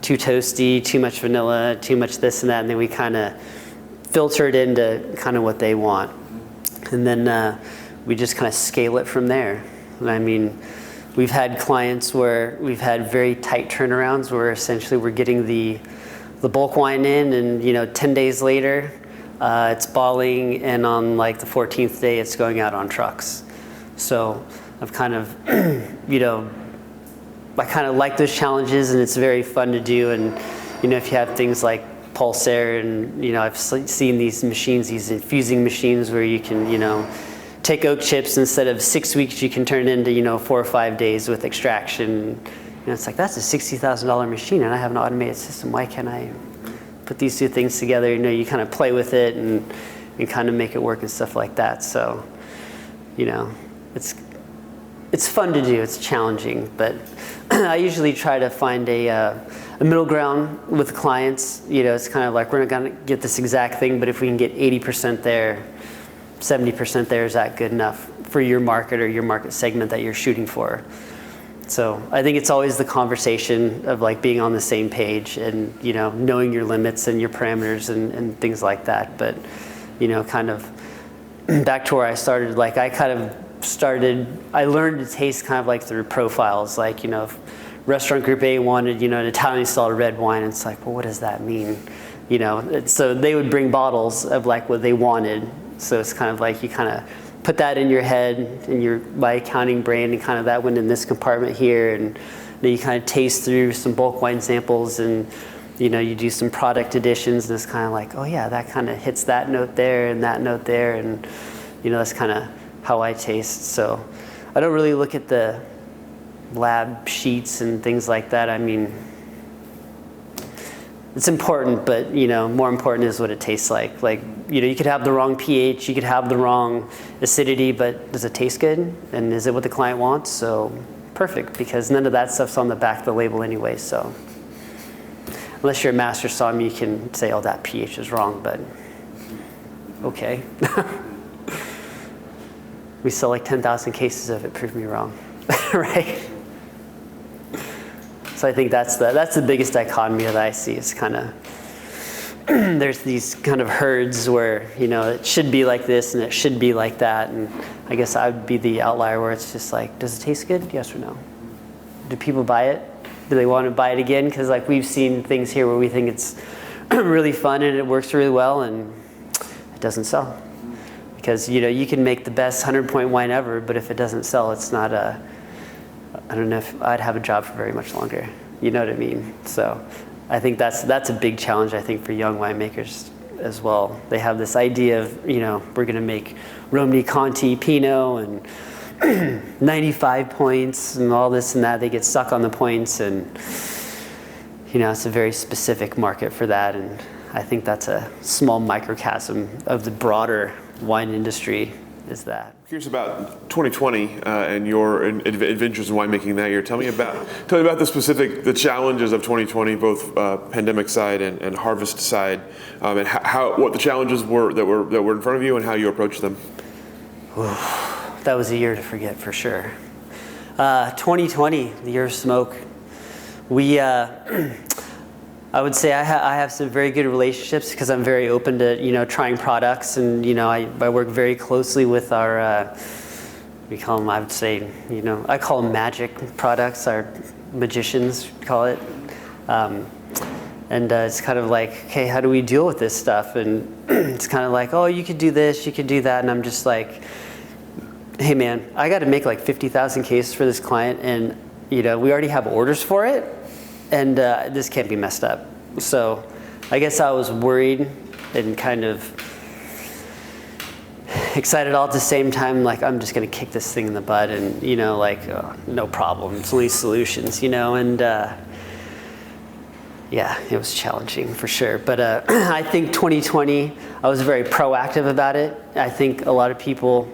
too toasty, too much vanilla, too much this and that, and then we kind of filter it into kind of what they want, and then we just kind of scale it from there. And I mean, we've had clients where we've had very tight turnarounds where essentially we're getting the bulk wine in, and 10 days later it's bottling, and on like the 14th day it's going out on trucks. So I've kind of I kind of like those challenges, and it's very fun to do. And if you have things like Pulsar, and I've seen these machines, these infusing machines where you can take oak chips, instead of 6 weeks, you can turn it into 4 or 5 days with extraction. It's like, that's a $60,000 machine, and I have an automated system. Why can't I put these two things together? You kind of play with it and kind of make it work and stuff like that. So, it's fun to do. It's challenging, but I usually try to find a middle ground with clients. It's kind of like, we're not going to get this exact thing, but if we can get 80% there, 70% there, is that good enough for your market or your market segment that you're shooting for? So I think it's always the conversation of like being on the same page and knowing your limits and your parameters and things like that. But kind of back to where I started, like I learned to taste kind of like through profiles. Like if restaurant group A wanted an Italian style red wine, and it's like, well, what does that mean? So they would bring bottles of like what they wanted. So it's kind of like you kind of put that in your head, in your accounting brain, and kind of that went in this compartment here, and then you kind of taste through some bulk wine samples, and you do some product additions, and it's kind of like, oh yeah, that kind of hits that note there and that note there, and that's kind of how I taste. So I don't really look at the lab sheets and things like that. I mean, it's important, but more important is what it tastes like. Like you could have the wrong pH, you could have the wrong acidity, but does it taste good? And is it what the client wants? So perfect, because none of that stuff's on the back of the label anyway. So unless you're a master somm, you can say, oh, that pH is wrong, but okay. We sell like 10,000 cases of it, prove me wrong, right? So I think that's the biggest dichotomy that I see is kind of, there's these kind of herds where, it should be like this and it should be like that. And I guess I would be the outlier where it's just like, does it taste good? Yes or no? Do people buy it? Do they want to buy it again? Because like we've seen things here where we think it's really fun and it works really well and it doesn't sell. Because you can make the best 100-point wine ever, but if it doesn't sell, it's not I don't know if I'd have a job for very much longer. You know what I mean? So I think that's a big challenge, I think, for young winemakers as well. They have this idea of, we're going to make Romney Conti Pinot and 95 points and all this and that. They get stuck on the points and, it's a very specific market for that. And I think that's a small microcosm of the broader wine industry is that. Curious about 2020 and your adventures in winemaking that year. Tell me about the challenges of 2020, both pandemic side and harvest side, and what the challenges were that were in front of you and how you approached them. That was a year to forget for sure. 2020, the year of smoke. We I would say I have some very good relationships because I'm very open to trying products, and I work very closely with our we call them, I would say, I call them magic products, our magicians call it, and it's kind of like, okay, how do we deal with this stuff? And it's kind of like, oh, you could do this, you could do that, and I'm just like, hey man, I got to make like 50,000 cases for this client, and we already have orders for it. And this can't be messed up. So I guess I was worried and kind of excited all at the same time, like I'm just going to kick this thing in the bud and, no problem. It's only solutions, and yeah, it was challenging for sure. But I think 2020, I was very proactive about it. I think a lot of people,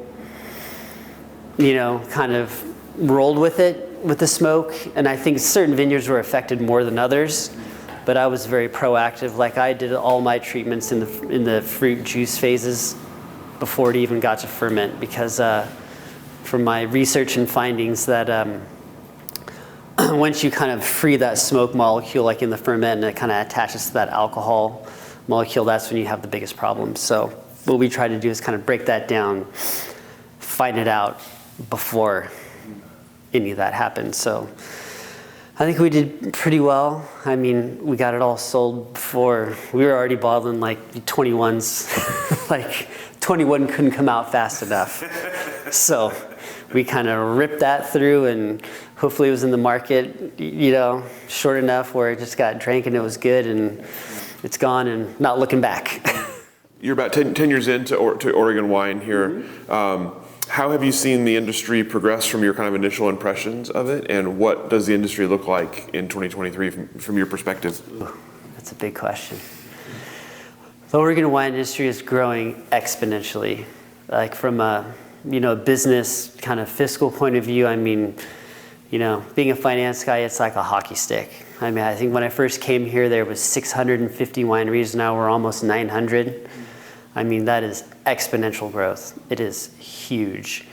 kind of rolled with it, with the smoke, and I think certain vineyards were affected more than others, but I was very proactive. Like I did all my treatments in the fruit juice phases before it even got to ferment, because from my research and findings that once you kind of free that smoke molecule, like in the ferment, and it kind of attaches to that alcohol molecule, that's when you have the biggest problem. So what we try to do is kind of break that down, find it out before any of that happened. So I think we did pretty well. I mean, we got it all sold before. We were already bottling like 21s. Like 21 couldn't come out fast enough. So we kind of ripped that through, and hopefully it was in the market, short enough where it just got drank and it was good, and it's gone and not looking back. You're about 10 years into Oregon wine here. How have you seen the industry progress from your kind of initial impressions of it, and what does the industry look like in 2023 from your perspective? That's a big question. The Oregon wine industry is growing exponentially. Like from a business kind of fiscal point of view, I mean, being a finance guy, it's like a hockey stick. I mean, I think when I first came here, there was 650 wineries. Now we're almost 900. I mean, that is exponential growth. It is huge.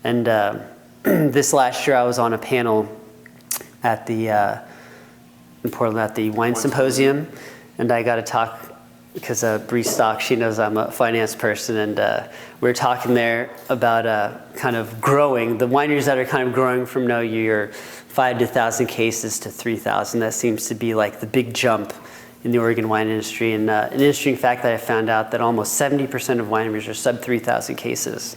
And this last year, I was on a panel at in Portland at the Wine Symposium, and I got to talk because Bree Stock, she knows I'm a finance person, and we were talking there about kind of growing, the wineries that are kind of growing from your 5 to 1,000 cases to 3,000. That seems to be like the big jump in the Oregon wine industry. And an interesting fact that I found out that almost 70% of wineries are sub 3,000 cases.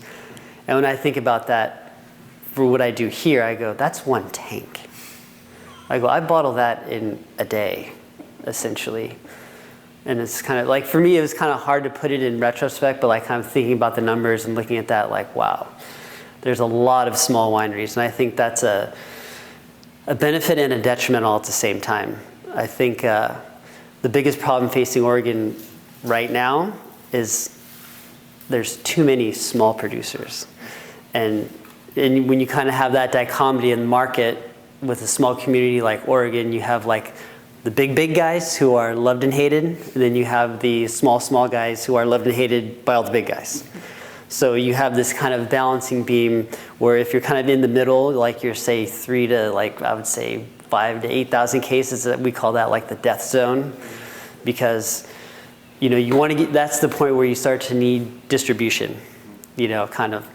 And when I think about that for what I do here, I go, that's one tank. I go, I bottle that in a day, essentially. And it's kind of like, for me, it was kind of hard to put it in retrospect, but like kind of thinking about the numbers and looking at that, like, wow, there's a lot of small wineries. And I think that's a benefit and a detriment all at the same time. I think the biggest problem facing Oregon right now is there's too many small producers. And when you kind of have that dichotomy in the market with a small community like Oregon, you have like the big guys who are loved and hated, and then you have the small guys who are loved and hated by all the big guys. So you have this kind of balancing beam where if you're kind of in the middle, like you're say 3 to like, I would say 5 to 8,000 cases, that we call that like the death zone, because you want to get, that's the point where you start to need distribution, kind of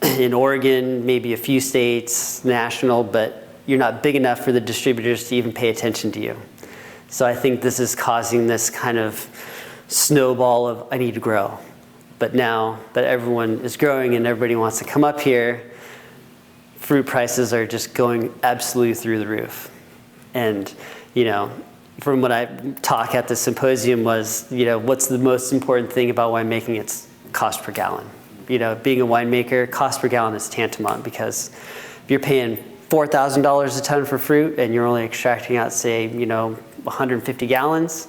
in Oregon, maybe a few states, national, but you're not big enough for the distributors to even pay attention to you. So I think this is causing this kind of snowball of I need to grow. But now that everyone is growing and everybody wants to come up here, fruit prices are just going absolutely through the roof. And, from what I talk at the symposium was, what's the most important thing about winemaking? It's cost per gallon. Being a winemaker, cost per gallon is tantamount, because if you're paying $4,000 a ton for fruit and you're only extracting out, say, 150 gallons,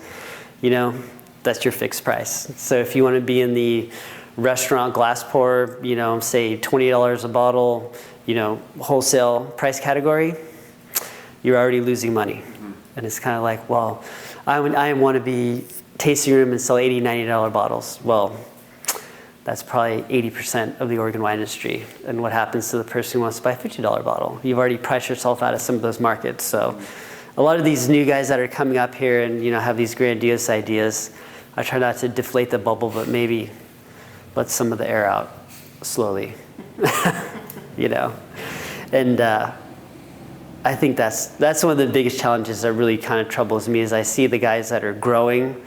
that's your fixed price. So if you want to be in the restaurant glass pour, say $20 a bottle, wholesale price category, you're already losing money. And it's kind of like, well, I want to be tasting room and sell $80, $90 bottles. Well, that's probably 80% of the Oregon wine industry. And what happens to the person who wants to buy a $50 bottle? You've already priced yourself out of some of those markets. So a lot of these new guys that are coming up here and have these grandiose ideas, I try not to deflate the bubble, but maybe let some of the air out slowly, And I think that's one of the biggest challenges that really kind of troubles me, is I see the guys that are growing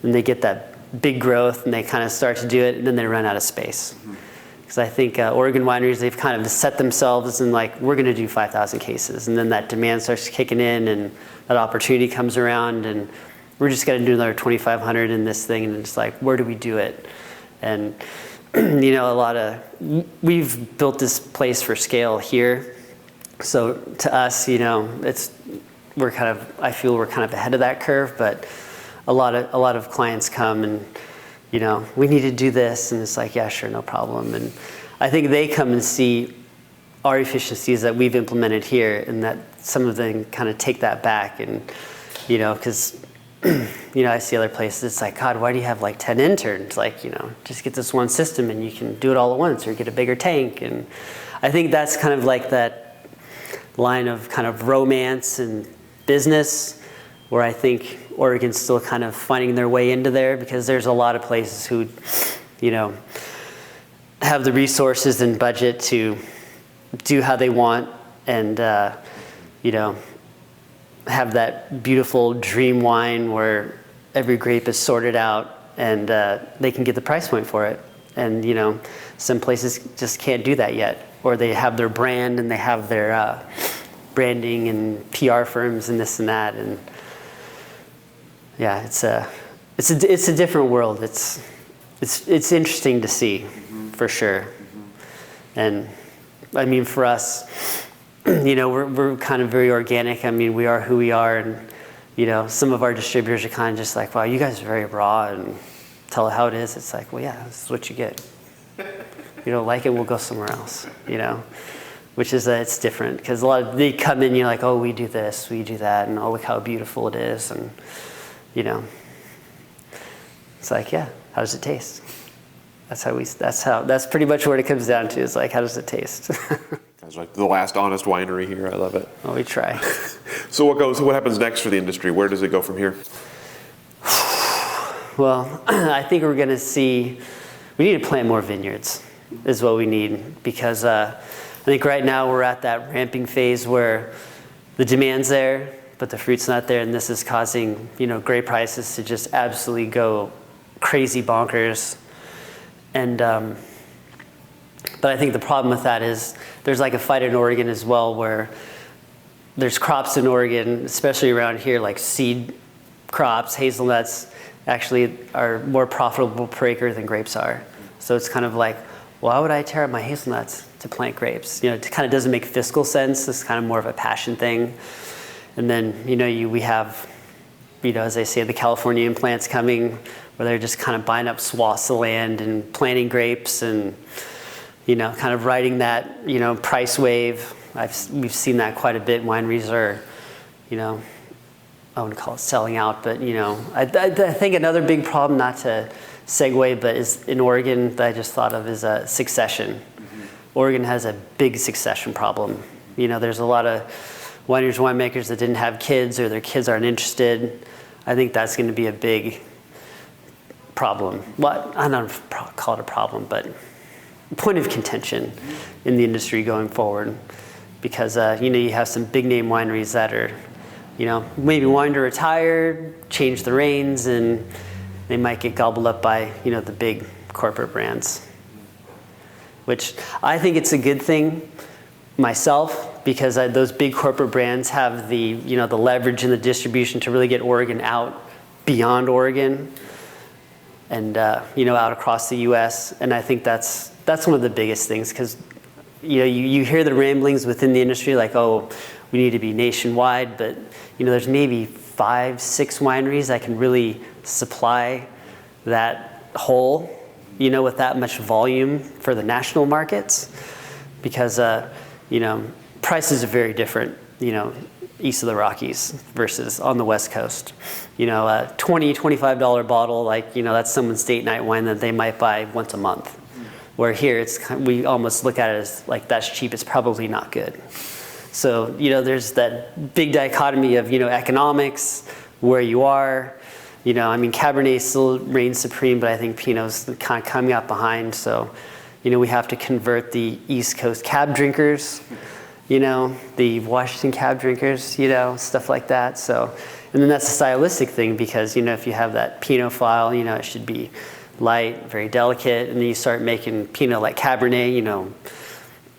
and they get that big growth and they kind of start to do it and then they run out of space. Because I think Oregon wineries, they've kind of set themselves and like, we're going to do 5,000 cases. And then that demand starts kicking in and that opportunity comes around and we're just going to do another 2,500 in this thing. And it's like, where do we do it? And, we've built this place for scale here. So to us, I feel we're kind of ahead of that curve, but a lot of clients come and, we need to do this. And it's like, yeah, sure, no problem. And I think they come and see our efficiencies that we've implemented here, and that some of them kind of take that back. And, because, I see other places, it's like, God, why do you have like 10 interns? Like, just get this one system and you can do it all at once, or get a bigger tank. And I think that's kind of like that line of kind of romance and business, where I think Oregon's still kind of finding their way into there, because there's a lot of places who, have the resources and budget to do how they want and, have that beautiful dream wine where every grape is sorted out and they can get the price point for it. And, some places just can't do that yet, or they have their brand and they have their branding and PR firms and this and that. And yeah, it's a different world. It's interesting to see, for sure. And I mean, for us, we're kind of very organic. I mean, we are who we are, and some of our distributors are kind of just like, wow, you guys are very raw, and tell it how it is. It's like, well, yeah, this is what you get. You don't like it, we'll go somewhere else. Which is that it's different, because they come in, you're like, oh, we do this, we do that, and oh, look how beautiful it is, and it's like, yeah, how does it taste? That's pretty much what it comes down to. Is like, how does it tast? Guys are like the last honest winery here. I love it. Well, we try. So what happens next for the industry? Where does it go from here? Well, I think we're going to see, we need to plant more vineyards is what we need, because I think right now we're at that ramping phase where the demand's there, but the fruit's not there, and this is causing, grape prices to just absolutely go crazy bonkers. And but I think the problem with that is there's like a fight in Oregon as well, where there's crops in Oregon, especially around here, like seed crops, hazelnuts, actually are more profitable per acre than grapes are. So it's kind of like, why would I tear up my hazelnuts to plant grapes? It kind of doesn't make fiscal sense. It's kind of more of a passion thing. And then, we have, as I say, the Californian plants coming, where they're just kind of buying up swaths of land and planting grapes and, kind of riding that, price wave. We've seen that quite a bit. Wineries are, I wouldn't call it selling out, but I think another big problem, not to segue, but is in Oregon that I just thought of is succession. Mm-hmm. Oregon has a big succession problem. There's a lot of wineries, winemakers that didn't have kids or their kids aren't interested. I think that's going to be a big problem. Well, I don't call it a problem, but point of contention in the industry going forward, because you have some big name wineries that are maybe wanting to retire, change the reins, and they might get gobbled up by the big corporate brands, which I think it's a good thing myself, because those big corporate brands have the the leverage and the distribution to really get Oregon out beyond Oregon and out across the U.S. And I think that's one of the biggest things, because you hear the ramblings within the industry like, oh, we need to be nationwide, but there's maybe 5-6 wineries that can really supply that hole, with that much volume for the national markets, because prices are very different, east of the Rockies versus on the West Coast. A $20-$25 bottle, that's someone's date night wine that they might buy once a month. Where here, we almost look at it as like, that's cheap, it's probably not good. So, there's that big dichotomy of, economics, where you are. Cabernet still reigns supreme, but I think Pinot's kind of coming up behind. So, we have to convert the East Coast cab drinkers, the Washington cab drinkers, stuff like that. So, and then that's a stylistic thing, because, if you have that Pinot file, it should be light, very delicate, and then you start making Pinot like Cabernet,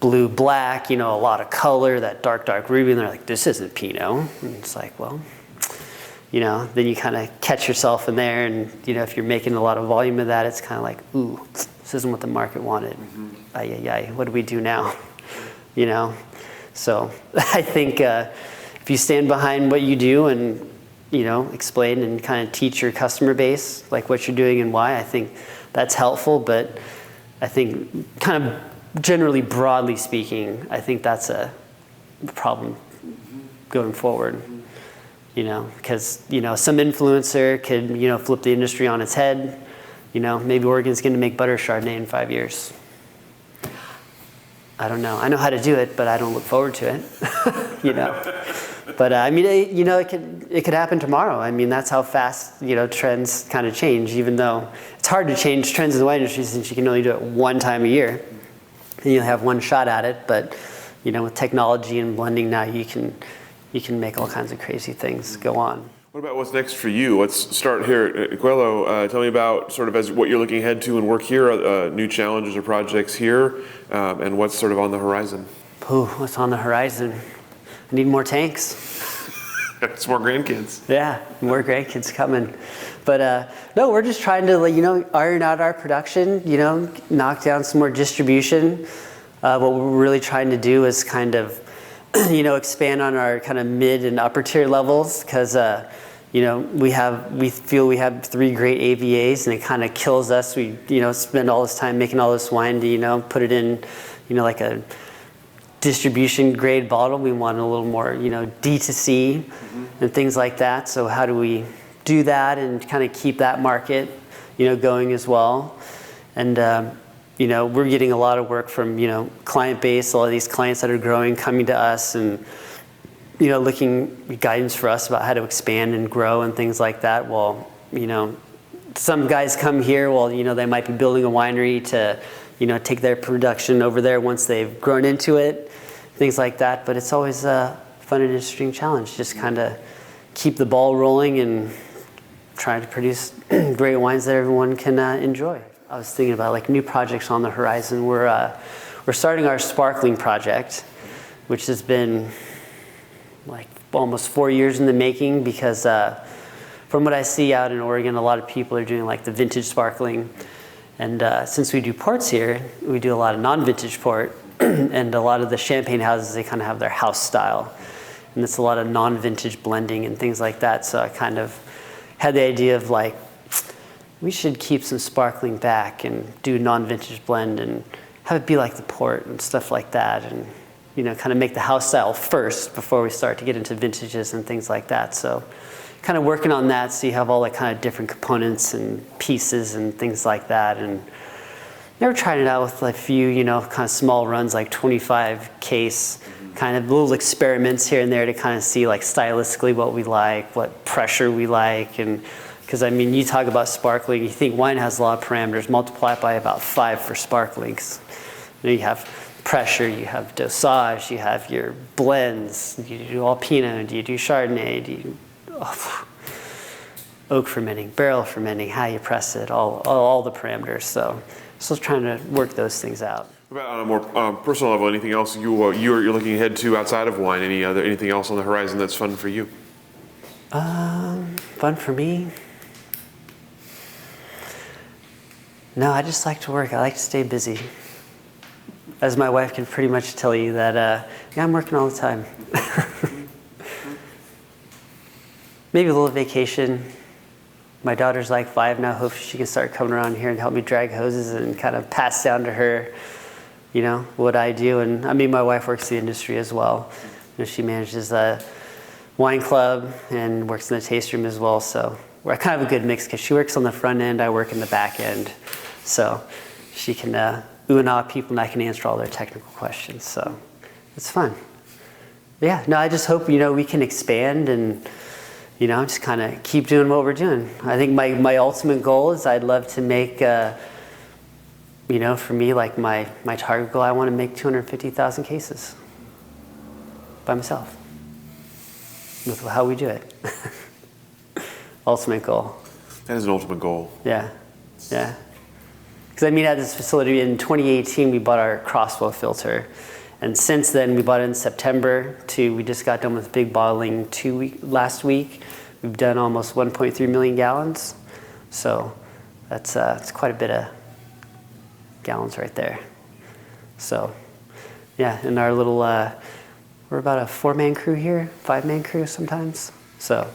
blue, black, a lot of color, that dark ruby, and they're like, this isn't Pinot. And it's like, well, then you kind of catch yourself in there, and, if you're making a lot of volume of that, it's kind of like, ooh, this isn't what the market wanted. Ay, what do we do now? So I think if you stand behind what you do and, explain and kind of teach your customer base, like what you're doing and why, I think that's helpful. But I think kind of generally, broadly speaking, I think that's a problem going forward. Because, some influencer could, flip the industry on its head. Maybe Oregon's going to make butter Chardonnay in 5 years. I don't know. I know how to do it, but I don't look forward to it. But it could happen tomorrow. That's how fast, trends kind of change, even though it's hard to change trends in the wine industry since you can only do it one time a year. And you'll have one shot at it. But, with technology and blending now, you can make all kinds of crazy things go on. What about what's next for you? Let's start here at Coelho. Tell me about sort of as what you're looking ahead to and work here, new challenges or projects here, and what's sort of on the horizon. What's on the horizon? I need more tanks. It's more grandkids. Yeah, more grandkids coming. But no, we're just trying to iron out our production, knock down some more distribution. What we're really trying to do is kind of expand on our kind of mid and upper tier levels, because we feel we have 3 great AVAs, and it kind of kills us. We spend all this time making all this wine to put it in like a distribution grade bottle. We want a little more D2C and things like that. So how do we do that and kind of keep that market going as well? And we're getting a lot of work from, client base, a lot of these clients that are growing, coming to us and, looking guidance for us about how to expand and grow and things like that. Well, some guys come here, they might be building a winery to, take their production over there once they've grown into it, things like that. But it's always a fun and interesting challenge, just kind of keep the ball rolling and try to produce great wines that everyone can enjoy. I was thinking about new projects on the horizon. We're starting our sparkling project, which has been almost 4 years in the making, because from what I see out in Oregon, a lot of people are doing the vintage sparkling. And since we do ports here, we do a lot of non-vintage port, and a lot of the champagne houses, they kind of have their house style. And it's a lot of non-vintage blending and things like that. So I kind of had the idea of we should keep some sparkling back and do non-vintage blend and have it be like the port and stuff like that. And, kind of make the house style first before we start to get into vintages and things like that. So kind of working on that, so you have all the kind of different components and pieces and things like that. And never tried it out with a few, kind of small runs, like 25 case, kind of little experiments here and there to kind of see like stylistically what we like, what pressure we like. And because I mean, you talk about sparkling, you think wine has a lot of parameters, multiply it by about 5 for sparklings. You have pressure, you have dosage, you have your blends, do you do all Pinot, do you do Chardonnay, do you oak fermenting, barrel fermenting, how you press it, all the parameters. So still trying to work those things out. About on a more personal level, anything else you're looking ahead to outside of wine? Anything else on the horizon that's fun for you? Fun for me? No, I just like to work. I like to stay busy. As my wife can pretty much tell you that, yeah, I'm working all the time. Maybe a little vacation. My daughter's like 5 now. Hopefully she can start coming around here and help me drag hoses and kind of pass down to her, what I do. And I mean, my wife works the industry as well. She manages a wine club and works in the taste room as well. So we're kind of a good mix because she works on the front end, I work in the back end. So she can ooh and ah people and I can answer all their technical questions. So it's fun. Yeah, no, I just hope, we can expand and, just kind of keep doing what we're doing. I think my ultimate goal is I'd love to make, for me, like my target goal, I want to make 250,000 cases by myself with how we do it. Ultimate goal. That is an ultimate goal. Yeah, yeah. Because I mean, at this facility in 2018, we bought our crossflow filter. And since then, we bought it in September we just got done with big bottling last week. We've done almost 1.3 million gallons. So that's quite a bit of gallons right there. So yeah, in our little, we're about a 4-man crew here, 5-man crew sometimes. So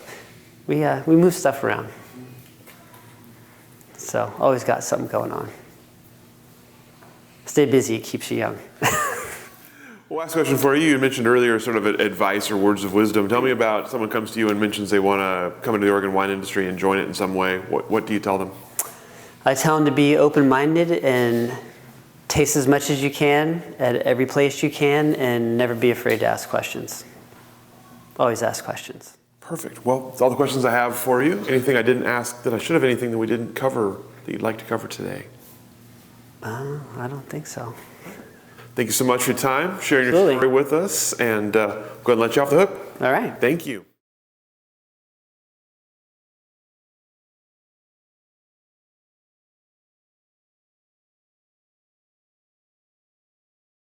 we move stuff around. So always got something going on. Stay busy, it keeps you young. Well, last question for you. You mentioned earlier sort of advice or words of wisdom. Tell me about someone comes to you and mentions they want to come into the Oregon wine industry and join it in some way. What do you tell them? I tell them to be open-minded and taste as much as you can at every place you can and never be afraid to ask questions. Always ask questions. Perfect. Well, that's all the questions I have for you. Anything I didn't ask that I should have, anything that we didn't cover that you'd like to cover today? I don't think so. Thank you so much for your time, sharing your story with us, and go ahead and let you off the hook. All right. Thank you.